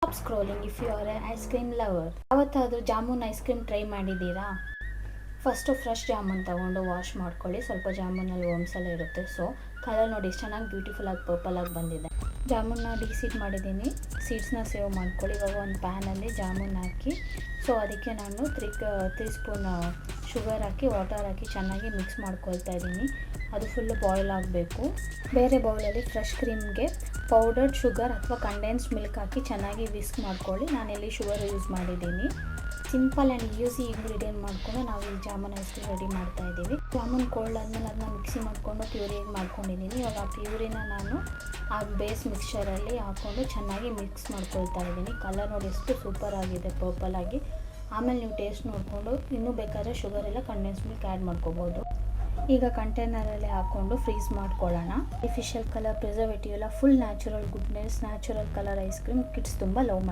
Stop scrolling if you are a ice cream lover. ಯಾವತ್ತಾದರೂ jamun ice cream try ಮಾಡಿದ್ದೀರಾ? First fresh jamun ತೊಗೊಂಡು wash ಮಾಡ್ಕೊಳ್ಳಿ. ಸ್ವಲ್ಪ ಜಾಮೂನಲ್ಲಿ ವರ್ಮ್ಸ್ ಎಲ್ಲ ಇರುತ್ತೆ. ಸೊ ಕಲರ್ ನೋಡಿ ಎಷ್ಟು ಚೆನ್ನಾಗಿ ಬ್ಯೂಟಿಫುಲ್ಲಾಗಿ ಪರ್ಪಲಾಗಿ ಬಂದಿದೆ. ಜಾಮೂನ್ನ ಡಿಸೀಡ್ ಮಾಡಿದ್ದೀನಿ. ಸೀಡ್ಸ್ನ ಸೇವ್ ಮಾಡ್ಕೊಳ್ಳಿ. ಇವಾಗ ಒಂದು ಪ್ಯಾನಲ್ಲಿ ಜಾಮೂನ್ ಹಾಕಿ, ಸೊ ಅದಕ್ಕೆ ನಾನು ತ್ರೀ ಸ್ಪೂನ್ ಶುಗರ್ ಹಾಕಿ ವಾಟರ್ ಹಾಕಿ ಚೆನ್ನಾಗಿ ಮಿಕ್ಸ್ ಮಾಡ್ಕೊಳ್ತಾ ಇದ್ದೀನಿ. ಅದು ಫುಲ್ಲು ಬಾಯ್ಲ್ ಆಗಬೇಕು. ಬೇರೆ ಬೌಲಲ್ಲಿ ಫ್ರೆಶ್ ಕ್ರೀಮ್ಗೆ ಪೌಡರ್ಡ್ ಶುಗರ್ ಅಥವಾ ಕಂಡೆನ್ಸ್ಡ್ ಮಿಲ್ಕ್ ಹಾಕಿ ಚೆನ್ನಾಗಿ ವಿಸ್ಕ್ ಮಾಡ್ಕೊಳ್ಳಿ. ನಾನಿಲ್ಲಿ ಶುಗರ್ ಯೂಸ್ ಮಾಡಿದ್ದೀನಿ. ಸಿಂಪಲ್ ಆ್ಯಂಡ್ ಈಸಿ ಇಂಗ್ರೀಡಿಯೆಂಟ್ ಮಾಡಿಕೊಂಡು ನಾವು ಈ ಜಾಮೂನ್ ಐಸ್ ಕ್ರೀಮ್ ರೆಡಿ ಮಾಡ್ತಾ ಇದ್ದೀವಿ. ಜಾಮೂನ್ ಕೋಲ್ಡ್ ಆದಮೇಲೆ ಅದನ್ನ ಮಿಕ್ಸಿ ಮಾಡಿಕೊಂಡು ಪ್ಯೂರಿಗೆ ಮಾಡ್ಕೊಂಡಿದ್ದೀನಿ. ಇವಾಗ ಆ ಪ್ಯೂರಿನ ನಾನು ಆ ಬೇಸ್ ಮಿಕ್ಸ್ಚರಲ್ಲಿ ಹಾಕ್ಕೊಂಡು ಚೆನ್ನಾಗಿ ಮಿಕ್ಸ್ ಮಾಡ್ಕೊಳ್ತಾ ಇದ್ದೀನಿ. ಕಲರ್ ನೋಡಿ ಎಷ್ಟು ಸೂಪರ್ ಆಗಿದೆ ಪರ್ಪಲ್ ಆಗಿ. ಆಮೇಲೆ ನೀವು ಟೇಸ್ಟ್ ನೋಡಿಕೊಂಡು ಇನ್ನೂ ಬೇಕಾದರೆ ಶುಗರ್ ಎಲ್ಲ ಕಂಡೆನ್ಸ್ ಮಿಲ್ಕ್ ಆ್ಯಡ್ ಮಾಡ್ಕೋಬೋದು. ಈಗ ಕಂಟೈನರಲ್ಲಿ ಹಾಕ್ಕೊಂಡು ಫ್ರೀಸ್ ಮಾಡ್ಕೊಳ್ಳೋಣ. ಆರ್ಟಿಫಿಷಿಯಲ್ ಕಲರ್ ಪ್ರಿಸರ್ವೇಟಿವ್ ಎಲ್ಲ full natural goodness, natural colour ice cream kids ತುಂಬ ಲವ್ ಮಾಡಿ.